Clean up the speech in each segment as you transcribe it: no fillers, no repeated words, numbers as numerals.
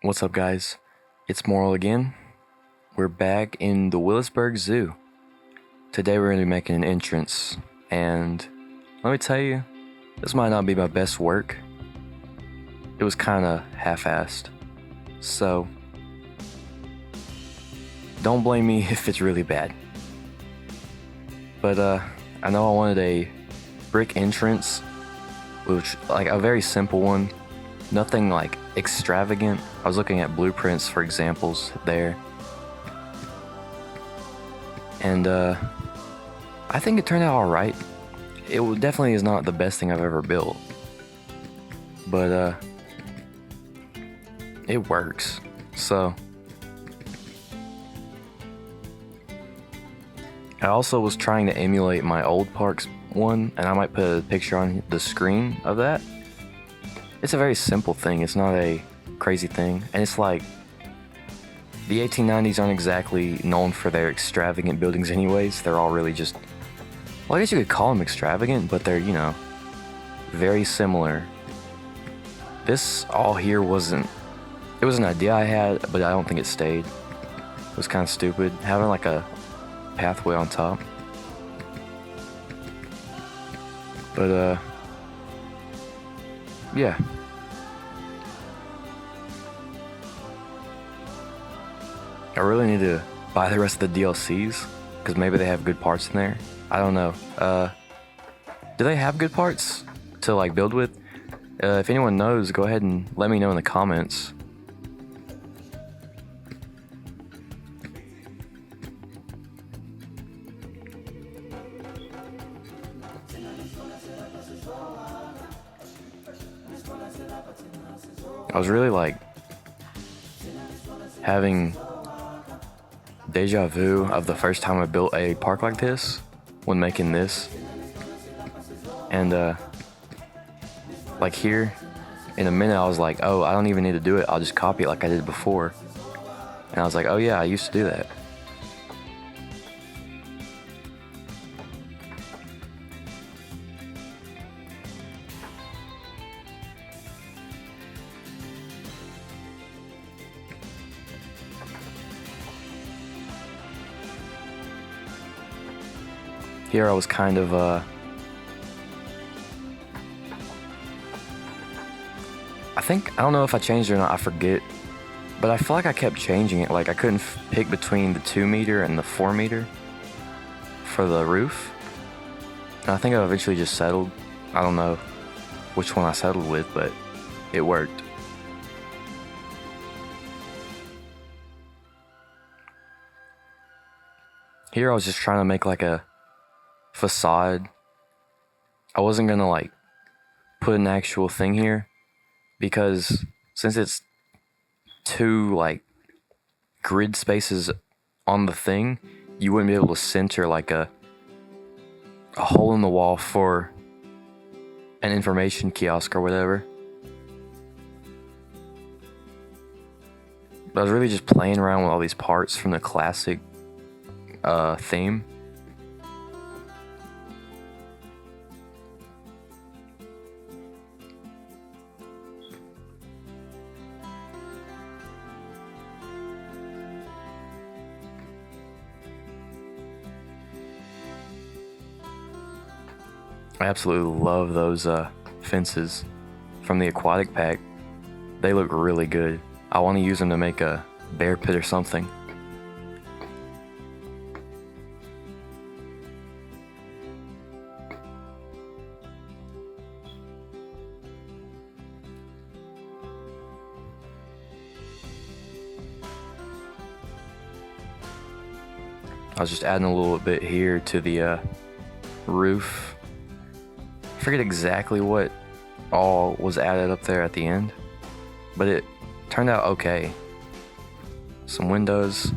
What's up, guys? It's Moral again. We're back in the Willisburg Zoo. Today we're going to be making an entrance, and let me tell you, this might not be my best work. It was kind of half-assed, so don't blame me if it's really bad. But I know I wanted a brick entrance, which like a very simple one. Nothing like extravagant. I was looking at blueprints for examples there. And I think it turned out alright. It definitely is not the best thing I've ever built. But it works. So I also was trying to emulate my old parks one, and I might put a picture on the screen of that. It's a very simple thing, it's not a crazy thing, and it's like, the 1890s aren't exactly known for their extravagant buildings anyways. They're all really just, well, I guess you could call them extravagant, but they're, very similar. This all here it was an idea I had, but I don't think it stayed. It was kind of stupid, having like a pathway on top. But yeah. I really need to buy the rest of the DLCs, because maybe they have good parts in there. I don't know. Do they have good parts to like build with? If anyone knows, go ahead and let me know in the comments. I was really like having deja vu of the first time I built a park like this when making this. And like here in a minute I was like, oh, I don't even need to do it, I'll just copy it like I did before. And I was like, oh yeah, I used to do that. Here I was kind of I don't know if I changed it or not, I forget, but I feel like I kept changing it. Like I couldn't pick between the 2 meter and the 4 meter for the roof, and I think I eventually just settled. I don't know which one I settled with, but it worked. Here I was just trying to make like a facade. I wasn't gonna like put an actual thing here, because since it's two like grid spaces on the thing, you wouldn't be able to center like a hole in the wall for an information kiosk or whatever. But I was really just playing around with all these parts from the classic theme. I absolutely love those fences from the aquatic pack. They look really good. I want to use them to make a bear pit or something. I was just adding a little bit here to the roof. I forget exactly what all was added up there at the end, but it turned out okay. Some windows,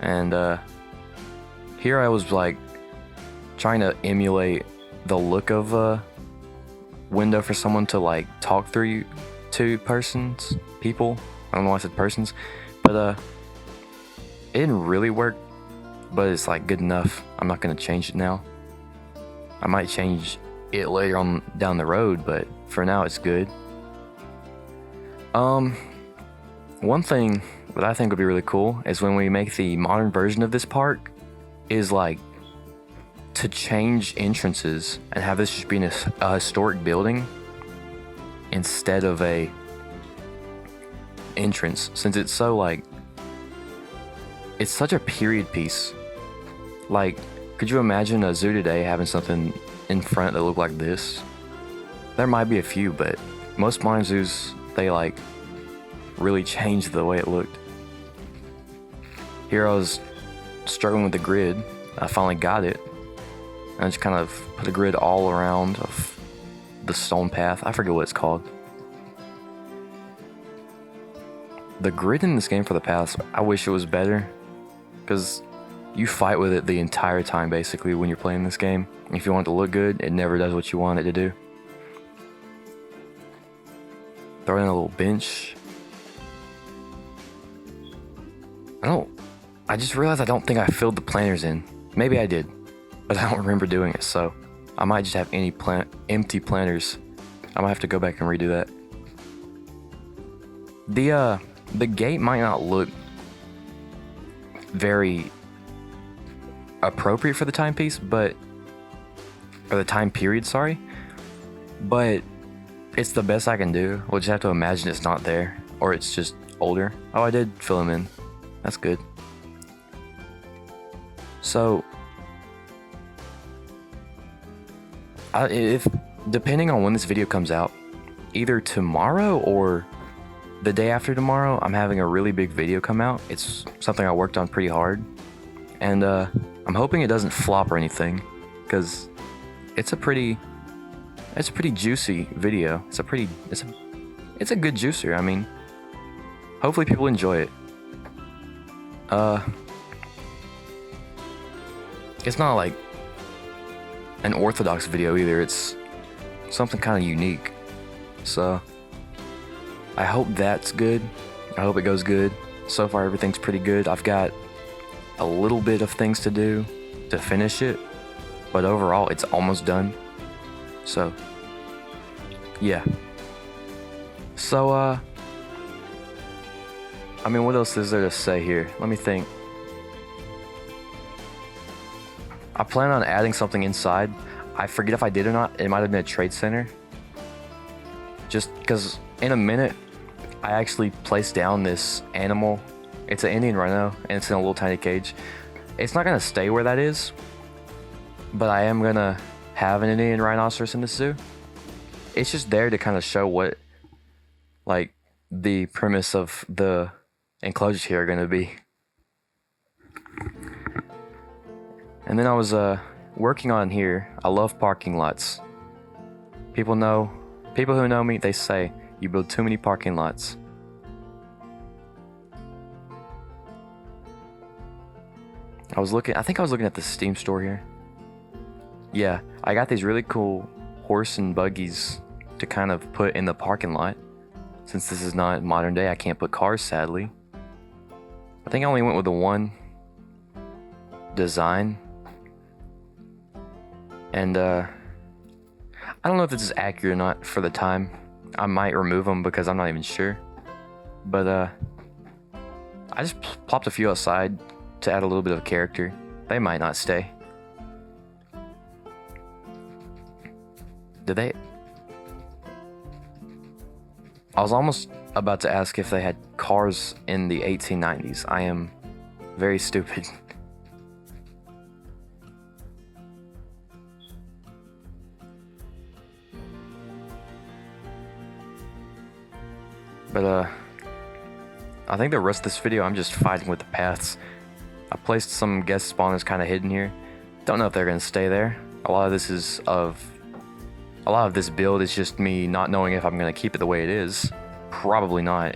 and here I was like trying to emulate the look of a window for someone to like talk through to people. I don't know why I said persons, but it didn't really work, but it's like good enough. I'm not gonna change it now. I might change it later on down the road, but for now it's good. One thing that I think would be really cool is when we make the modern version of this park is like to change entrances and have this just be a historic building instead of a entrance, since it's so like, it's such a period piece. Like, could you imagine a zoo today having something in front that looked like this? There might be a few, but most modern zoos, they like really changed the way it looked. Here I was struggling with the grid. I finally got it. I just kind of put a grid all around of the stone path. I forget what it's called. The grid in this game for the paths, I wish it was better, because you fight with it the entire time basically when you're playing this game. If you want it to look good, it never does what you want it to do. Throw in a little bench. I just realized I don't think I filled the planters in. Maybe I did, but I don't remember doing it, so I might just have empty planters. I might have to go back and redo that. The gate might not look very appropriate for the timepiece, or the time period, sorry. But it's the best I can do. We'll just have to imagine it's not there, or it's just older. Oh, I did fill them in. That's good. So, if depending on when this video comes out, either tomorrow or the day after tomorrow, I'm having a really big video come out. It's something I worked on pretty hard, and I'm hoping it doesn't flop or anything, because it's a pretty juicy video. It's a good juicer. I mean, hopefully people enjoy it. It's not like an orthodox video either. It's something kind of unique. So I hope that's good. I hope it goes good. So far everything's pretty good. I've got a little bit of things to do to finish it, but overall it's almost done. So yeah. So I mean, what else is there to say here? Let me think. I plan on adding something inside. I forget if I did or not. It might have been a trade center. Just because in a minute, I actually placed down this animal. It's an Indian rhino, and it's in a little tiny cage. It's not going to stay where that is, but I am going to have an Indian rhinoceros in the zoo. It's just there to kind of show what, like, the premise of the enclosures here are going to be. And then I was working on here. I love parking lots. People who know me, they say you build too many parking lots. I think I was looking at the Steam store here. Yeah, I got these really cool horse and buggies to kind of put in the parking lot. Since this is not modern day, I can't put cars, sadly. I think I only went with the one design. And I don't know if this is accurate or not for the time. I might remove them because I'm not even sure. But I just plopped a few outside to add a little bit of character. They might not stay. Did they? I was almost about to ask if they had cars in the 1890s. I am very stupid. But I think the rest of this video I'm just fighting with the paths. I placed some guest spawners kind of hidden here. Don't know if they're gonna stay there. A lot of this build is just me not knowing if I'm gonna keep it the way it is. Probably not.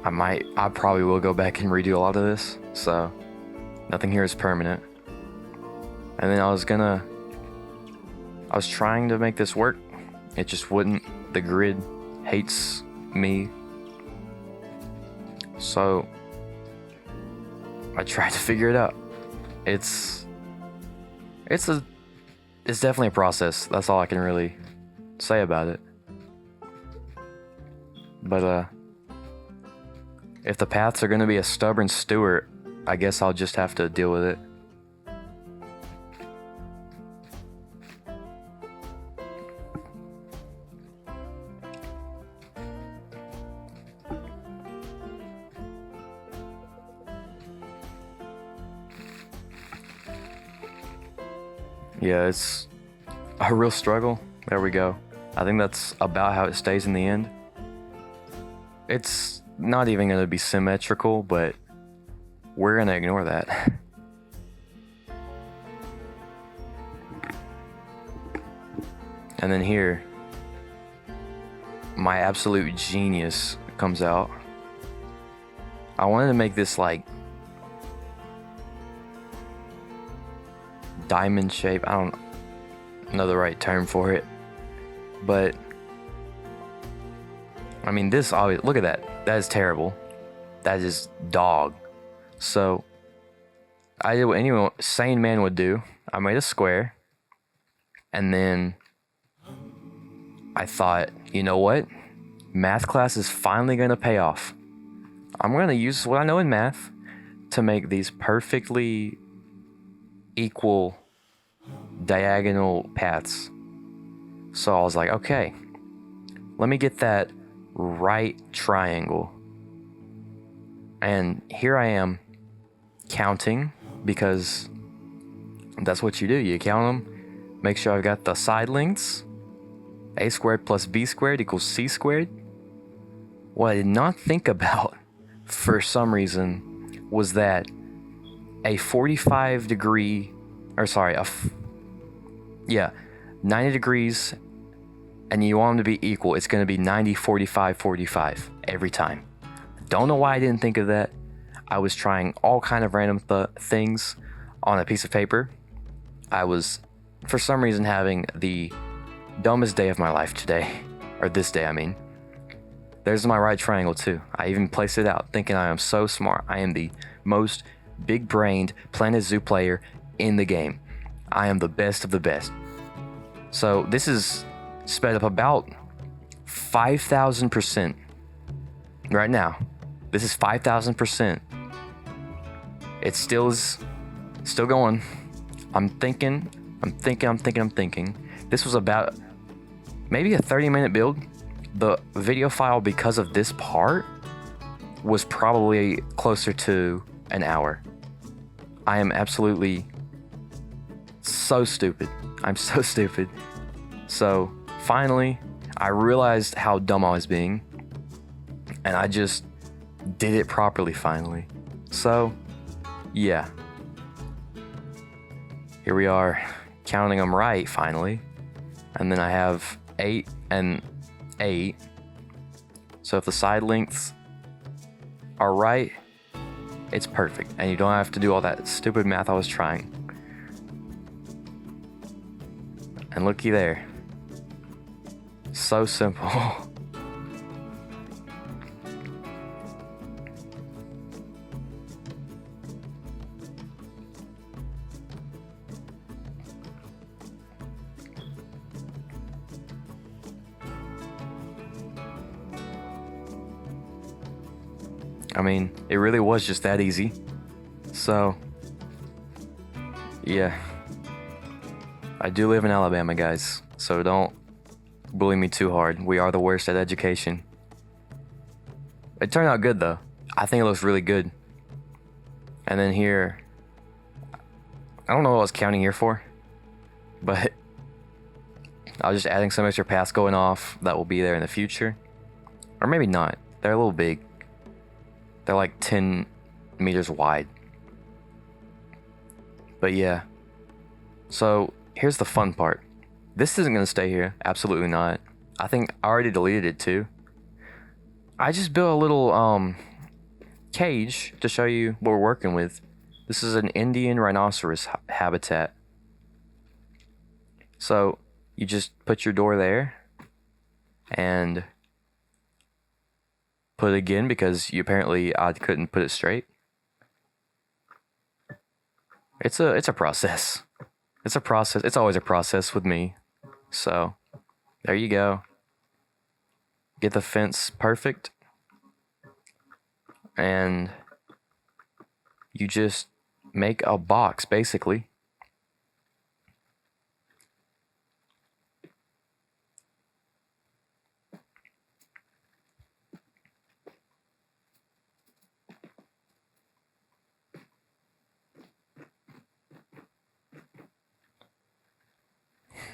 I probably will go back and redo a lot of this, so nothing here is permanent. And then I was trying to make this work. It just wouldn't. The grid hates me. So I tried to figure it out. It's definitely a process. That's all I can really say about it. But if the paths are gonna be a stubborn Stewart, I guess I'll just have to deal with it. Yeah, it's a real struggle. There we go. I think that's about how it stays in the end. It's not even going to be symmetrical, but we're going to ignore that. And then here, my absolute genius comes out. I wanted to make this like diamond shape. I don't know the right term for it, but I mean, this always, look at that. That is terrible. That is dog. So I did what any sane man would do. I made a square, and then I thought, you know what? Math class is finally going to pay off. I'm going to use what I know in math to make these perfectly equal diagonal paths. So I was like, okay, let me get that right triangle. And here I am counting, because that's what you do. You count them, make sure I've got the side lengths. A squared plus B squared equals C squared. What I did not think about for some reason was that a 45 degree, or sorry, 90 degrees, and you want them to be equal, it's going to be 90, 45, 45 every time. Don't know why I didn't think of that. I was trying all kind of random things on a piece of paper. I was, for some reason, having the dumbest day of my life today, or this day, I mean. There's my right triangle too. I even placed it out thinking I am so smart. I am the most big-brained Planet Zoo player in the game. I am the best of the best. So this is sped up about 5,000% right now. This is 5,000%. It still is still going. I'm thinking. This was about maybe a 30-minute build. The video file, because of this part, was probably closer to an hour. I am absolutely so stupid. I'm so stupid. So finally, I realized how dumb I was being, and I just did it properly finally. So yeah, here we are, counting them right finally. And then I have 8 and 8. So if the side lengths are right, it's perfect, and you don't have to do all that stupid math I was trying. And looky there. So simple. I mean, it really was just that easy. So, yeah. I do live in Alabama, guys, so don't bully me too hard. We are the worst at education. It turned out good, though. I think it looks really good. And then here, I don't know what I was counting here for, but I was just adding some extra paths going off that will be there in the future. Or maybe not. They're a little big. They're like 10 meters wide. But yeah. So here's the fun part. This isn't going to stay here. Absolutely not. I think I already deleted it too. I just built a little cage to show you what we're working with. This is an Indian rhinoceros habitat. So you just put your door there and put it again, because I couldn't put it straight. It's a process. It's a process. It's always a process with me. So There you go. Get the fence perfect. And you just make a box, basically.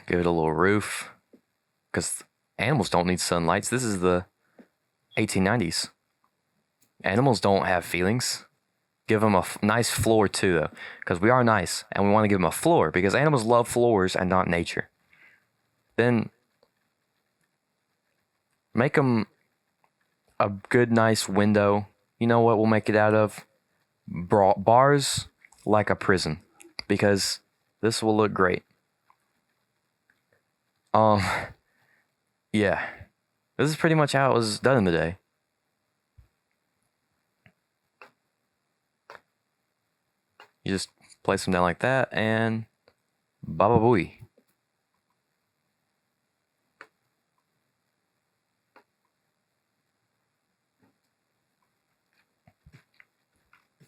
Give it a little roof, because animals don't need sunlight. This is the 1890s. Animals don't have feelings. Give them a nice floor too, though, because we are nice, and we want to give them a floor, because animals love floors and not nature. Then make them a good, nice window. You know what we'll make it out of? Bars like a prison, because this will look great. Yeah. This is pretty much how it was done in the day. You just place them down like that, and baba booey.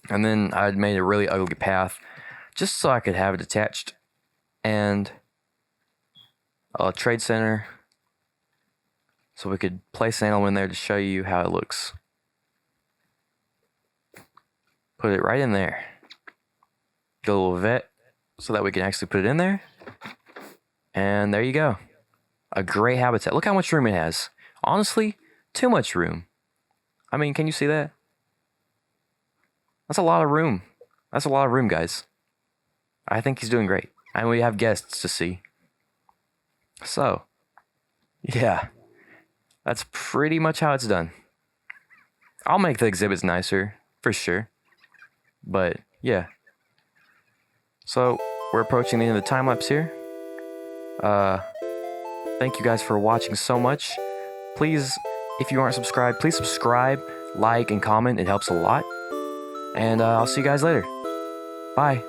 And then I'd made a really ugly path just so I could have it attached, and a trade center, so we could place an animal in there to show you how it looks. Put it right in there. Get a little vet so that we can actually put it in there. And there you go. A great habitat. Look how much room it has. Honestly, too much room. I mean, can you see that? That's a lot of room. That's a lot of room, guys. I think he's doing great. And we have guests to see. So, yeah, that's pretty much how it's done. I'll make the exhibits nicer, for sure. But, yeah. So, we're approaching the end of the time lapse here. Thank you guys for watching so much. Please, if you aren't subscribed, please subscribe, like, and comment. It helps a lot. And I'll see you guys later. Bye.